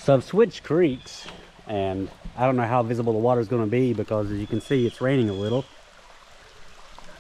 So I've switched creeks, and I don't know how visible the water is going to be because, as you can see, it's raining a little.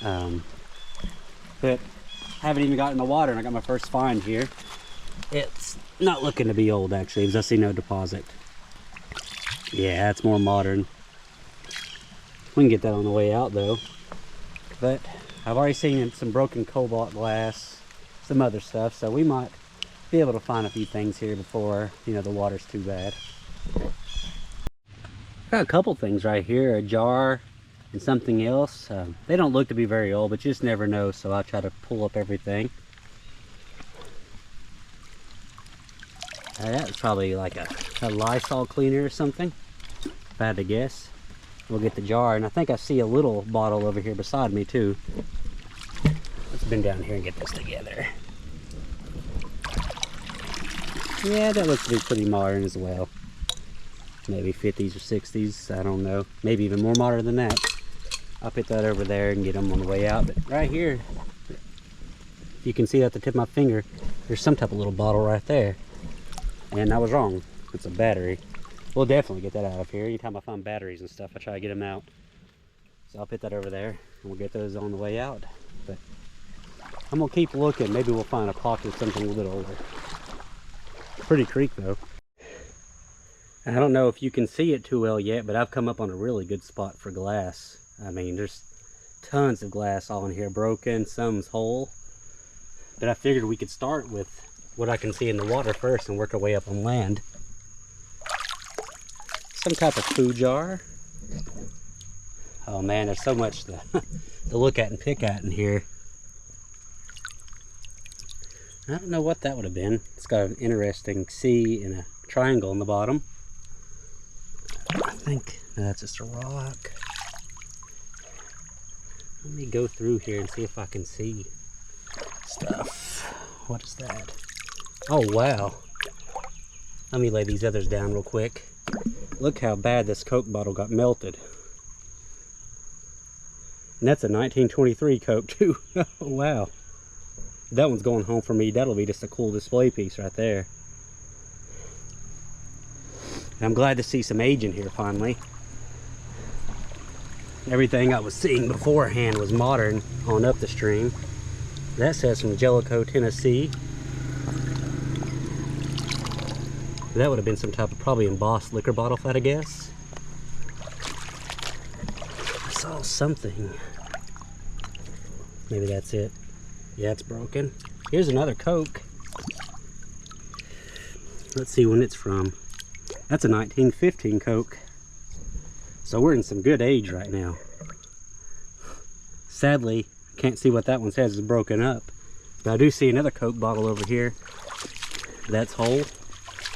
But I haven't even gotten in the water, and I got my first find here. It's not looking to be old, actually, because I see no deposit. Yeah, it's more modern. We can get that on the way out, though. But I've already seen some broken cobalt glass, some other stuff, so we might be able to find a few things here before, you know, the water's too bad. Got a couple things right here, a jar and something else. They don't look to be very old, but you just never know, so I'll try to pull up everything. That's probably like a Lysol cleaner or something, if I had to guess. We'll get the jar, and I think I see a little bottle over here beside me too. Let's bend down here and get this together. Yeah, that looks to be pretty modern as well. Maybe 50s or 60s, I don't know. Maybe even more modern than that. I'll put that over there and get them on the way out. But right here, you can see at the tip of my finger, there's some type of little bottle right there. And I was wrong, it's a battery. We'll definitely get that out of here. Anytime I find batteries and stuff, I try to get them out. So I'll put that over there, and we'll get those on the way out. But I'm gonna keep looking. Maybe we'll find a pocket of something a little bit older. Pretty creek though. I don't know if you can see it too well yet, but I've come up on a really good spot for glass. I mean, there's tons of glass all in here, broken, some's whole. But I figured we could start with what I can see in the water first and work our way up on land. Some type of food jar. Oh man, there's so much to, to look at and pick at in here. I don't know what that would have been. It's got an interesting C and a triangle in the bottom. I think that's just a rock. Let me go through here and see if I can see stuff. What is that? Oh wow. Let me lay these others down real quick. Look how bad this Coke bottle got melted. And that's a 1923 Coke too. Oh wow. That one's going home for me. That'll be just a cool display piece right there. And I'm glad to see some age in here finally. Everything I was seeing beforehand was modern on up the stream. That says from Jellicoe, Tennessee. That would have been some type of probably embossed liquor bottle, if I had to guess. I saw something. Maybe that's it. Yeah, it's broken. Here's another Coke. Let's see when it's from. That's a 1915 Coke. So we're in some good age right now. Sadly, can't see what that one says is broken up. But I do see another Coke bottle over here. That's whole.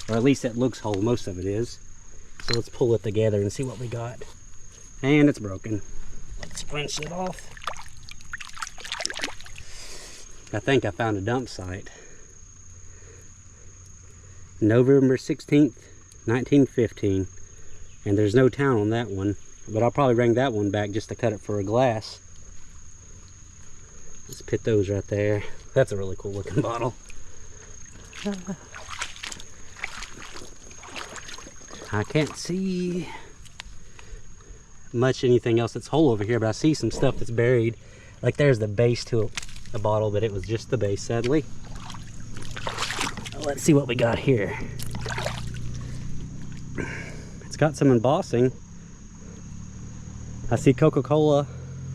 Or at least it looks whole, most of it is. So let's pull it together and see what we got. And it's broken. Let's wrench it off. I think I found a dump site. November 16th, 1915. And there's no town on that one. But I'll probably bring that one back just to cut it for a glass. Let's put those right there. That's a really cool looking bottle. I can't see much anything else that's whole over here, but I see some stuff that's buried. Like there's the base to a bottle, but it was just the base, sadly. Let's see what we got here. It's got some embossing. I see Coca-Cola,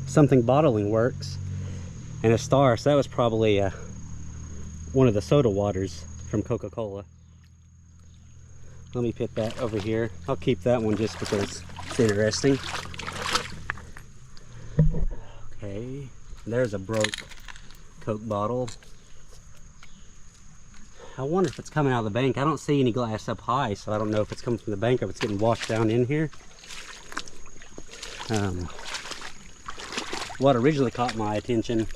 something bottling works, and a star, so that was probably one of the soda waters from Coca-Cola. Let me put that over here. I'll keep that one just because it's interesting. Okay, there's a broke Coke bottle. I wonder if it's coming out of the bank. I don't see any glass up high, so I don't know if it's coming from the bank or if it's getting washed down in here. What originally caught my attention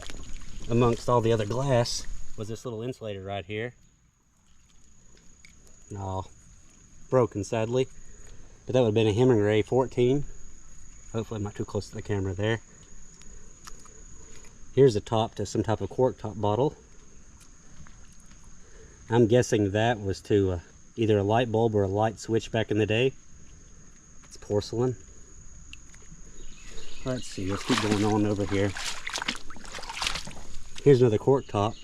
amongst all the other glass was this little insulator right here. No. Broken, sadly, but that would have been a Hemingway 14. Hopefully I'm not too close to the camera there. Here's a top to some type of cork top bottle. I'm guessing that was to either a light bulb or a light switch back in the day. It's porcelain. Let's see, let's keep going on over here. Here's another cork top.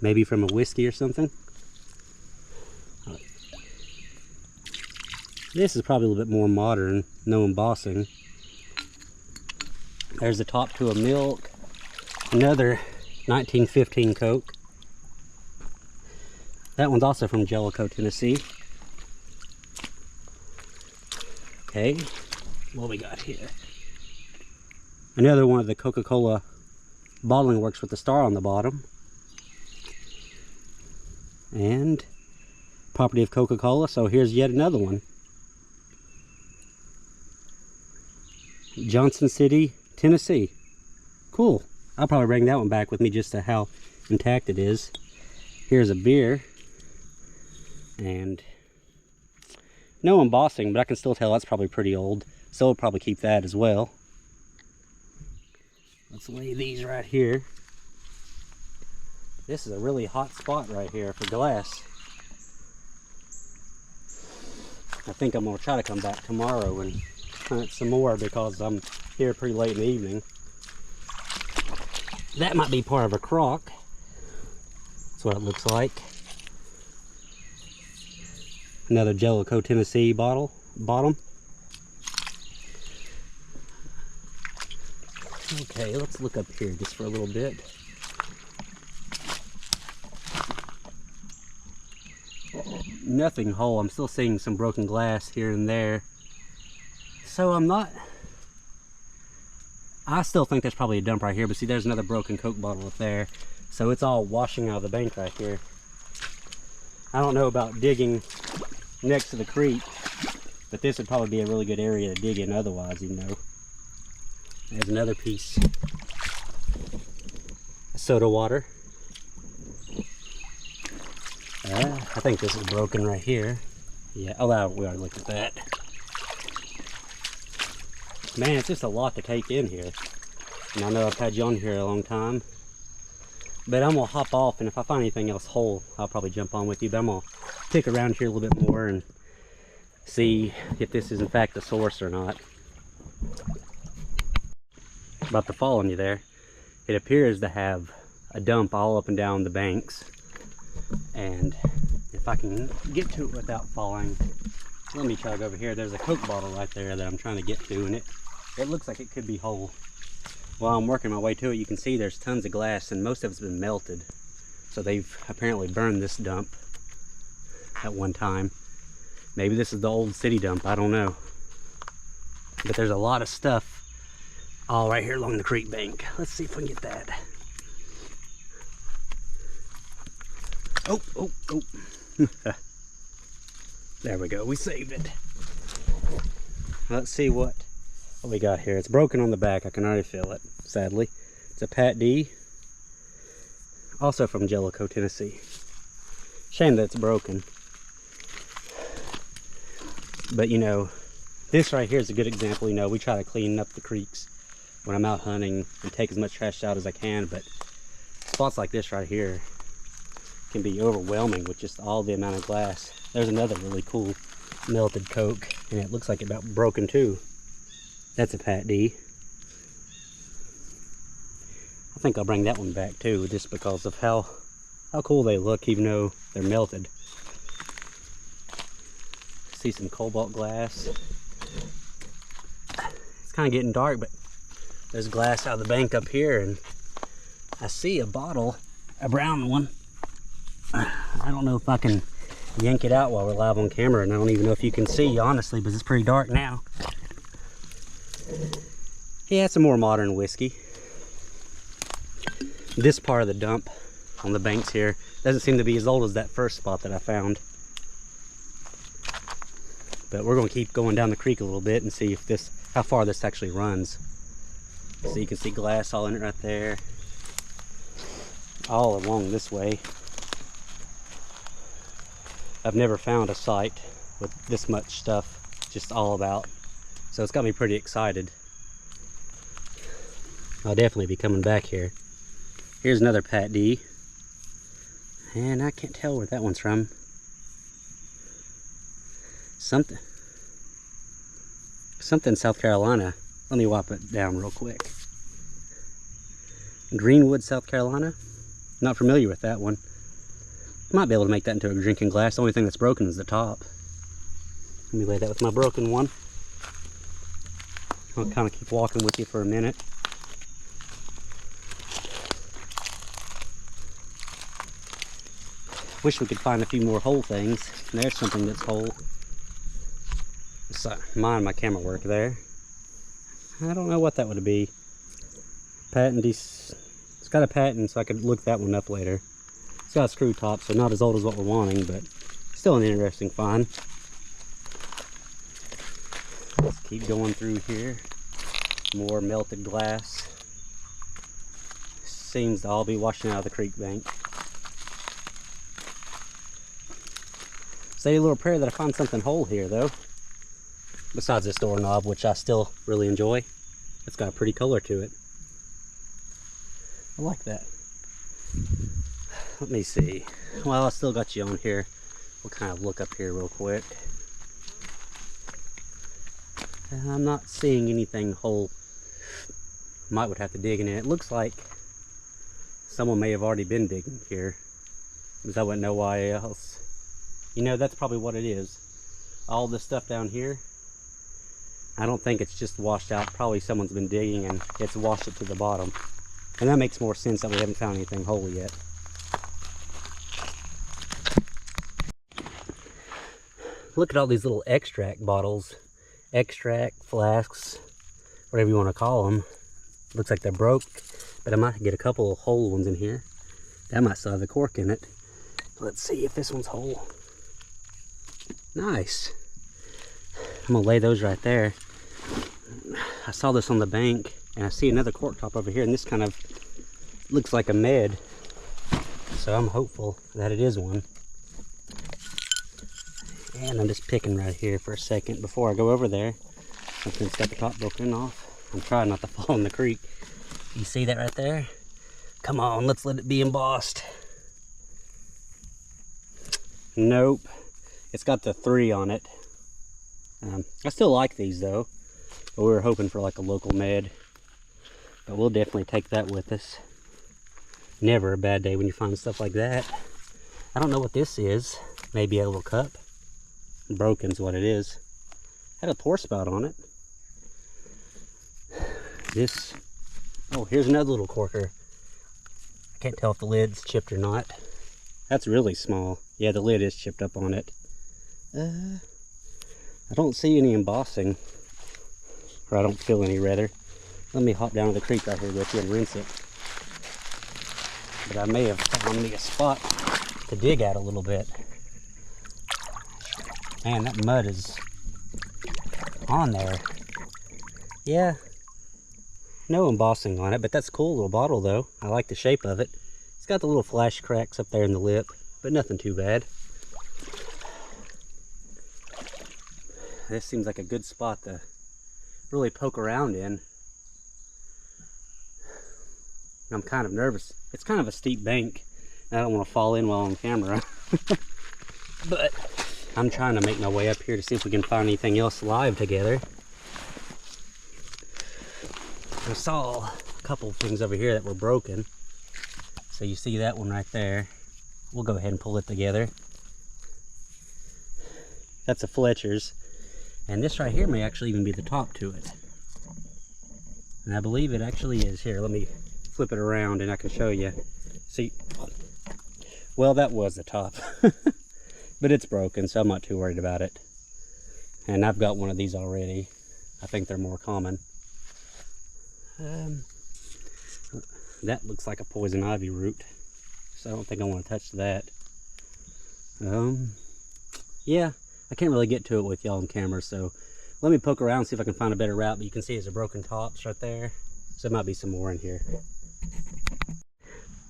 Maybe from a whiskey or something. This is probably a little bit more modern, no embossing. There's the top to a milk. Another 1915 Coke. That one's also from Jellicoe, Tennessee. Okay, what we got here? Another one of the Coca-Cola bottling works with the star on the bottom. And property of Coca-Cola, so here's yet another one. Johnson City, Tennessee. Cool. I'll probably bring that one back with me just to how intact it is. Here's a beer. And no embossing, but I can still tell that's probably pretty old. So we'll probably keep that as well. Let's lay these right here. This is a really hot spot right here for glass. I think I'm going to try to come back tomorrow and hunt some more because I'm here pretty late in the evening. That might be part of a crock. That's what it looks like. Another Jellicoe, Tennessee bottom. Okay, let's look up here just for a little bit. Nothing whole. I'm still seeing some broken glass here and there. So I still think there's probably a dump right here, but see there's another broken Coke bottle up there. So it's all washing out of the bank right here. I don't know about digging next to the creek, but this would probably be a really good area to dig in otherwise, you know. There's another piece of soda water. I think this is broken right here. Yeah, oh, we already looked at that. Man, it's just a lot to take in here. And I know I've had you on here a long time. But I'm going to hop off, and if I find anything else whole, I'll probably jump on with you. But I'm going to stick around here a little bit more and see if this is in fact the source or not. About to fall on you there. It appears to have a dump all up and down the banks. And if I can get to it without falling, let me chug over here. There's a Coke bottle right there that I'm trying to get to, and it looks like it could be whole. While I'm working my way to it, you can see there's tons of glass, and most of it's been melted. So they've apparently burned this dump at one time. Maybe this is the old city dump, I don't know. But there's a lot of stuff all right here along the creek bank. Let's see if we can get that. Oh. There we go, we saved it. Let's see what we got here. It's broken on the back, I can already feel it, sadly. It's a Pat D, also from Jellicoe, Tennessee. Shame that it's broken. But you know, this right here is a good example. You know, we try to clean up the creeks when I'm out hunting and take as much trash out as I can, but spots like this right here can be overwhelming with just all the amount of glass. There's another really cool melted Coke, and it looks like it about broken too. That's a Pat D. I think I'll bring that one back too, just because of how cool they look, even though they're melted. See some cobalt glass. It's kind of getting dark, but there's glass out of the bank up here, and I see a bottle, a brown one. I don't know if I can yank it out while we're live on camera, and I don't even know if you can see, honestly, but it's pretty dark now. Yeah, it's a more modern whiskey. This part of the dump on the banks here doesn't seem to be as old as that first spot that I found. But we're going to keep going down the creek a little bit and see if how far this actually runs. So you can see glass all in it right there. All along this way. I've never found a site with this much stuff just all about. So it's got me pretty excited. I'll definitely be coming back here. Here's another Pat D. And I can't tell where that one's from. Something South Carolina. Let me wipe it down real quick. Greenwood, South Carolina. Not familiar with that one. Might be able to make that into a drinking glass. The only thing that's broken is the top. Let me lay that with my broken one. I'll kind of keep walking with you for a minute. Wish we could find a few more whole things. There's something that's whole. Mind my camera work there. I don't know what that would be. Patent. It's got a patent, so I could look that one up later. It's got a screw top, so not as old as what we're wanting, but still an interesting find. Let's keep going through here. More melted glass. Seems to all be washing out of the creek bank. Say a little prayer that I find something whole here, though. Besides this doorknob, which I still really enjoy. It's got a pretty color to it. I like that. Let me see. Well, I still got you on here. We'll kind of look up here real quick. I'm not seeing anything whole. Might would have to dig in it. It looks like someone may have already been digging here, because I wouldn't know why else. You know, that's probably what it is. All this stuff down here, I don't think it's just washed out. Probably someone's been digging and it's washed it to the bottom. And that makes more sense that we haven't found anything whole yet. Look at all these little extract bottles. Extract, flasks, whatever you want to call them. Looks like they're broke, but I might get a couple of whole ones in here. That might still have the cork in it. Let's see if this one's whole. Nice. I'm gonna lay those right there. I saw this on the bank, and I see another cork top over here, and this kind of looks like a med. So I'm hopeful that it is one. And I'm just picking right here for a second before I go over there. Something's got the top broken off. I'm trying not to fall in the creek. You see that right there? Come on, let's let it be embossed. Nope. It's got the 3 on it. I still like these though. But we were hoping for like a local med. But we'll definitely take that with us. Never a bad day when you find stuff like that. I don't know what this is. Maybe a little cup. Broken's what it is. Had a pour spout on it. This, oh, here's another little corker. I can't tell if the lid's chipped or not. That's really small. Yeah, the lid is chipped up on it. I don't see any embossing, or I don't feel any rather. Let me hop down to the creek right here with you and rinse it. But I may have found me a spot to dig at a little bit. Man, that mud is on there. Yeah, no embossing on it, but that's a cool little bottle though. I like the shape of it. It's got the little flash cracks up there in the lip, but nothing too bad. This seems like a good spot to really poke around in. I'm kind of nervous. It's kind of a steep bank. I don't want to fall in while on camera. But I'm trying to make my way up here to see if we can find anything else live together. I saw a couple of things over here that were broken. So you see that one right there. We'll go ahead and pull it together. That's a Fletcher's. And this right here may actually even be the top to it. And I believe it actually is. Here, let me flip it around and I can show you. See, well, that was the top. But it's broken, so I'm not too worried about it. And I've got one of these already. I think they're more common. That looks like a poison ivy root, so I don't think I want to touch that. Yeah, I can't really get to it with y'all on camera, so let me poke around and see if I can find a better route. But you can see it's a broken tops right there, so there might be some more in here.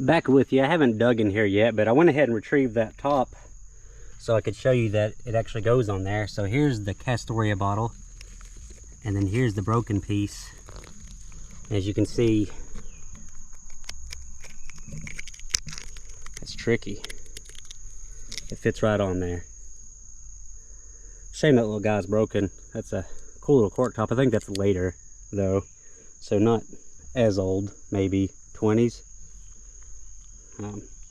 Back with you. I haven't dug in here yet, but I went ahead and retrieved that top so I could show you that it actually goes on there. So here's the Castoria bottle, and then here's the broken piece. As you can see, it's tricky. It fits right on there. Shame that little guy's broken. That's a cool little cork top. I think that's later though, so not as old, maybe 20s.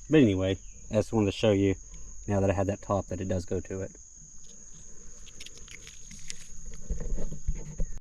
But anyway, I just wanted to show you, now that I had that top, that it does go to it.